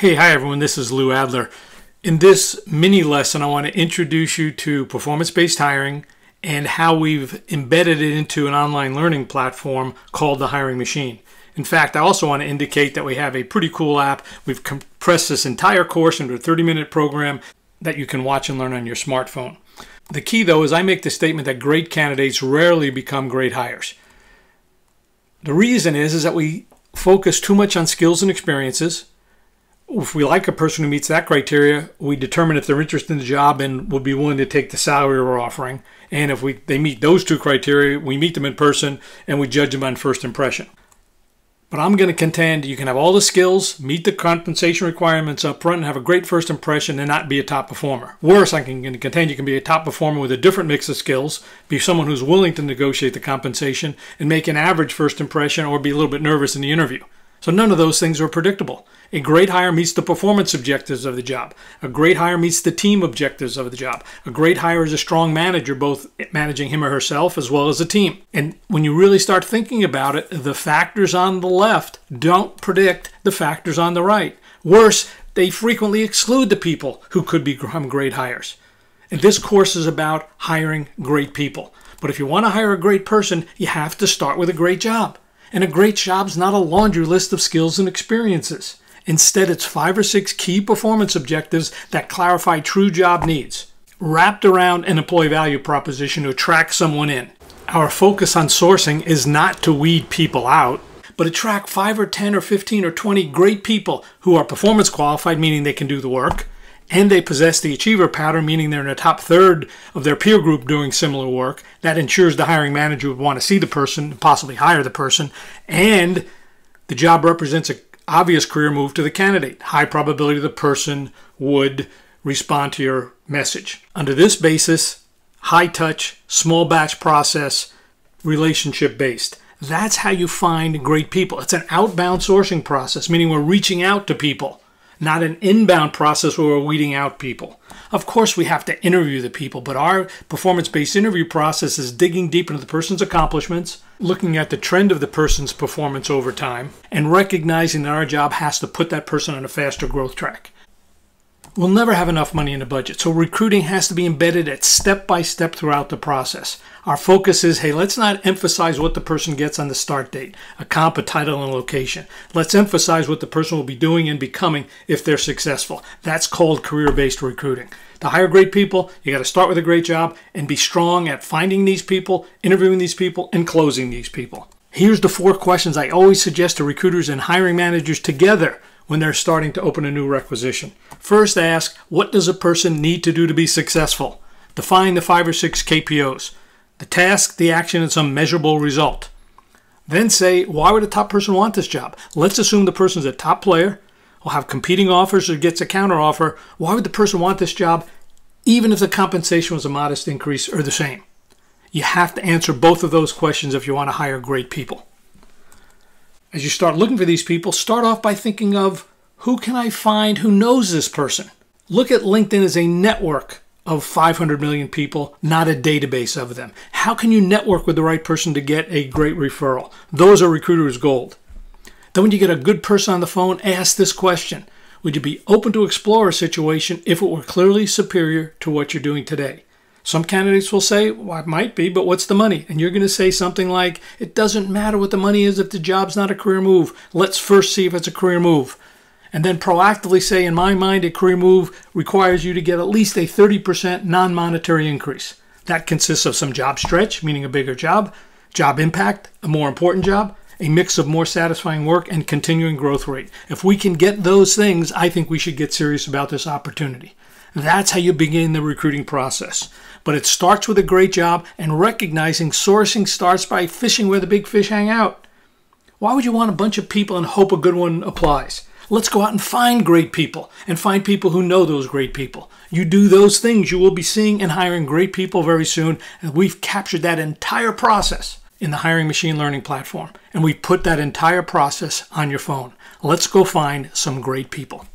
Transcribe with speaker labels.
Speaker 1: Hi everyone, this is Lou Adler. In this mini lesson, I want to introduce you to performance-based hiring and how we've embedded it into an online learning platform called the Hiring Machine. In fact, I also want to indicate that we have a pretty cool app. We've compressed this entire course into a 30-minute program that you can watch and learn on your smartphone. The key, though, is I make the statement that great candidates rarely become great hires. The reason is that we focus too much on skills and experiences. If we like a person who meets that criteria, we determine if they're interested in the job and would be willing to take the salary we're offering. And if they meet those two criteria, we meet them in person and we judge them on first impression. But I'm going to contend you can have all the skills, meet the compensation requirements up front, and have a great first impression and not be a top performer. Worse, I can contend you can be a top performer with a different mix of skills, be someone who's willing to negotiate the compensation, and make an average first impression or be a little bit nervous in the interview. So none of those things are predictable. A great hire meets the performance objectives of the job. A great hire meets the team objectives of the job. A great hire is a strong manager, both managing him or herself as well as a team. And when you really start thinking about it, the factors on the left don't predict the factors on the right. Worse, they frequently exclude the people who could become great hires. And this course is about hiring great people. But if you want to hire a great person, you have to start with a great job. And a great job's not a laundry list of skills and experiences. Instead, it's 5 or 6 key performance objectives that clarify true job needs, wrapped around an employee value proposition to attract someone in. Our focus on sourcing is not to weed people out, but attract 5 or 10 or 15 or 20 great people who are performance qualified, meaning they can do the work, and they possess the achiever pattern, meaning they're in the top third of their peer group doing similar work. That ensures the hiring manager would want to see the person, possibly hire the person, and the job represents an obvious career move to the candidate. High probability the person would respond to your message. Under this basis, high touch, small batch process, relationship based. That's how you find great people. It's an outbound sourcing process, meaning we're reaching out to people. Not an inbound process where we're weeding out people. Of course, we have to interview the people, but our performance-based interview process is digging deep into the person's accomplishments, looking at the trend of the person's performance over time, and recognizing that our job has to put that person on a faster growth track. We'll never have enough money in the budget, so recruiting has to be embedded at step by step throughout the process. Our focus is, hey, let's not emphasize what the person gets on the start date, a comp, a title, and location. Let's emphasize what the person will be doing and becoming if they're successful. That's called career-based recruiting. To hire great people, you got to start with a great job and be strong at finding these people, interviewing these people, and closing these people. Here's the 4 questions I always suggest to recruiters and hiring managers together when they're starting to open a new requisition. First, ask, what does a person need to do to be successful? Define the 5 or 6 KPOs. The task, the action, and some measurable result. Then say, why would a top person want this job? Let's assume the person's a top player, will have competing offers or gets a counter offer. Why would the person want this job even if the compensation was a modest increase or the same? You have to answer both of those questions if you want to hire great people. As you start looking for these people, start off by thinking of, who can I find who knows this person? Look at LinkedIn as a network of 500 million people, not a database of them. How can you network with the right person to get a great referral? Those are recruiters' gold. Then when you get a good person on the phone, ask this question. Would you be open to explore a situation if it were clearly superior to what you're doing today? Some candidates will say, well, it might be, but what's the money? And you're going to say something like, it doesn't matter what the money is if the job's not a career move. Let's first see if it's a career move. And then proactively say, in my mind, a career move requires you to get at least a 30% non-monetary increase. That consists of some job stretch, meaning a bigger job impact, a more important job, a mix of more satisfying work, and continuing growth rate. If we can get those things, I think we should get serious about this opportunity. That's how you begin the recruiting process. But it starts with a great job and recognizing sourcing starts by fishing where the big fish hang out. Why would you want a bunch of people and hope a good one applies? Let's go out and find great people and find people who know those great people. You do those things, you will be seeing and hiring great people very soon. And we've captured that entire process in the Hiring Machine Learning platform. And we put that entire process on your phone. Let's go find some great people.